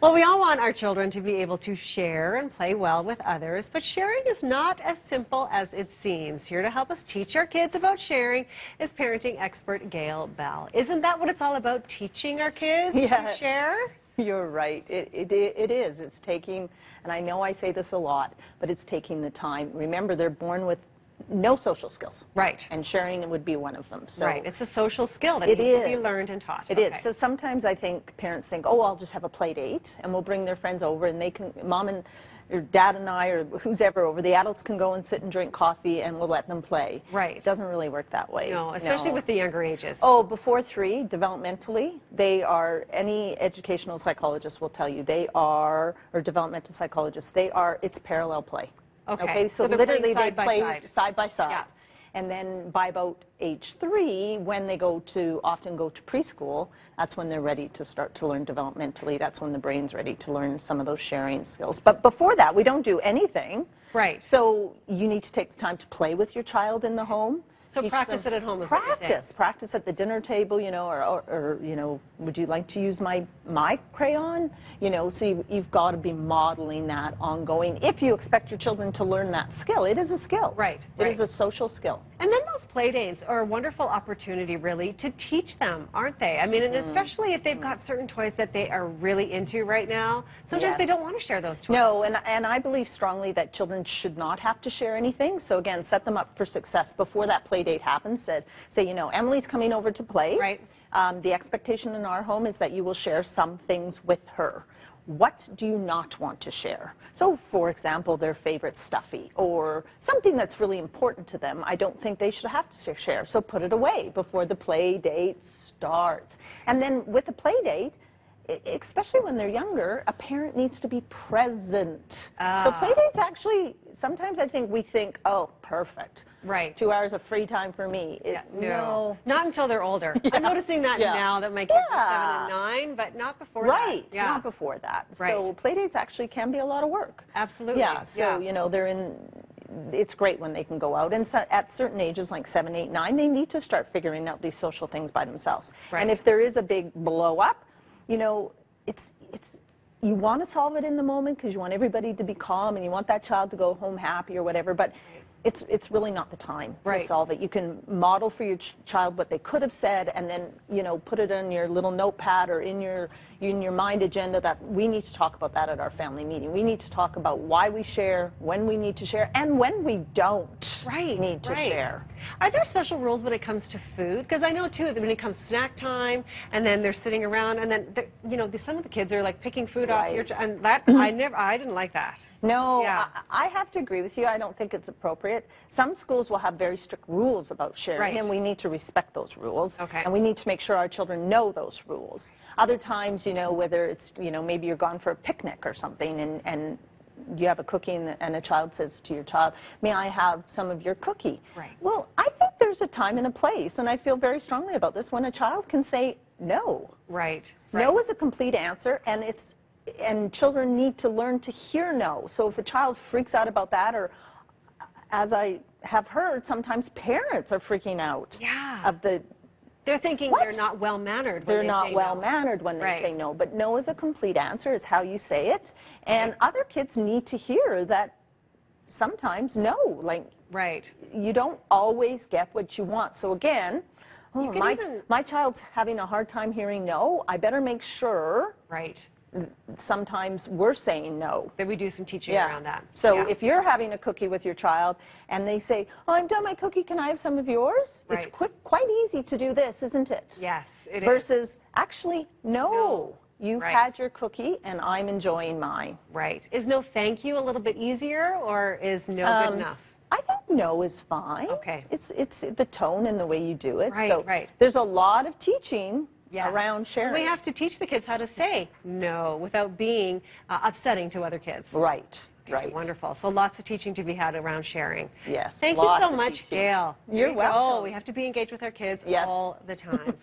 Well, we all want our children to be able to share and play well with others, but sharing is not as simple as it seems. Here to help us teach our kids about sharing is parenting expert Gail Bell. Isn't that what it's all about, teaching our kids to share? You're right. It is. It's taking, and I know I say this a lot, but it's taking the time. Remember, they're born with no social skills. Right. And sharing would be one of them. So right. It's a social skill that needs to be learned and taught. It is. So sometimes I think parents think, oh, I'll just have a play date and we'll bring their friends over and they can, mom and or dad and I or who's ever over, the adults can go and sit and drink coffee and we'll let them play. Right. It doesn't really work that way. No, especially with the younger ages. Oh, before 3, developmentally, they are, any educational psychologist will tell you, they are, or developmental psychologists, they are, it's parallel play. Okay, So literally they play side by side. Yeah. And then by about age 3, when they often go to preschool, that's when they're ready to start to learn developmentally. That's when the brain's ready to learn some of those sharing skills. But before that, we don't do anything. Right. So you need to take the time to play with your child in the home. So practice it at home is what you're saying. Practice at the dinner table, you know, or you know, would you like to use my crayon? You know, so you've got to be modeling that ongoing. If you expect your children to learn that skill, it is a skill. Right. It is a social skill. And then those play dates are a wonderful opportunity, really, to teach them, aren't they? I mean, and especially if they've got certain toys that they are really into right now. Sometimes they don't want to share those toys. No, and I believe strongly that children should not have to share anything. So again, set them up for success before that play date happens. Say, you know, Emily's coming over to play. Right. The expectation in our home is that you will share some things with her. What do you not want to share? So, for example, their favorite stuffy or something that's really important to them, I don't think they should have to share. So put it away before the play date starts. And then with the play date, especially when they're younger, a parent needs to be present. So play dates actually, sometimes I think we think, oh, perfect. Right. 2 hours of free time for me. No. Not until they're older. I'm noticing that now that my kids are 7 and 9, but not before that. Right. Not before that. Right. So play dates actually can be a lot of work. Absolutely. Yeah. So, you know, it's great when they can go out. And so at certain ages, like 7, 8, 9, they need to start figuring out these social things by themselves. Right. And if there is a big blow up, you know, you want to solve it in the moment because you want everybody to be calm and you want that child to go home happy or whatever, but it's really not the time to solve it. You can model for your child what they could have said and then, you know, put it on your little notepad or in your mind agenda that we need to talk about that at our family meeting. We need to talk about why we share, when we need to share, and when we don't need to share. Are there special rules when it comes to food? Because I know, too, that when it comes to snack time, and then they're sitting around, and then, you know, some of the kids are, like, picking food off your and that, I didn't like that. No, I have to agree with you. I don't think it's appropriate. Some schools will have very strict rules about sharing, and we need to respect those rules. Okay. And we need to make sure our children know those rules. Other times, you know, whether it's, you know, maybe you're gone for a picnic or something, and you have a cookie and a child says to your child, may I have some of your cookie? Right. Well, I think there's a time and a place, and I feel very strongly about this, when a child can say no. Right. No is a complete answer, and children need to learn to hear no. So if a child freaks out about that, or as I have heard, sometimes parents are freaking out of they're thinking they're not well-mannered when they say no. They're not well-mannered when they say no. But no is a complete answer. It's how you say it. And other kids need to hear that sometimes no. Like, you don't always get what you want. So again, my child's having a hard time hearing no. I better make sure sometimes we're saying no. That we do some teaching around that. So if you're having a cookie with your child and they say, oh, I'm done my cookie, can I have some of yours? It's quite easy to do this, isn't it? Yes, it is. Versus, actually, no. You've had your cookie and I'm enjoying mine. Right. Is no thank you a little bit easier, or is no good enough? I think no is fine. Okay. It's the tone and the way you do it. Right, so there's a lot of teaching around sharing. We have to teach the kids how to say no without being upsetting to other kids. Right. Okay, wonderful. So lots of teaching to be had around sharing. Yes. Thank you so much, Gail. You're welcome. We have to be engaged with our kids all the time.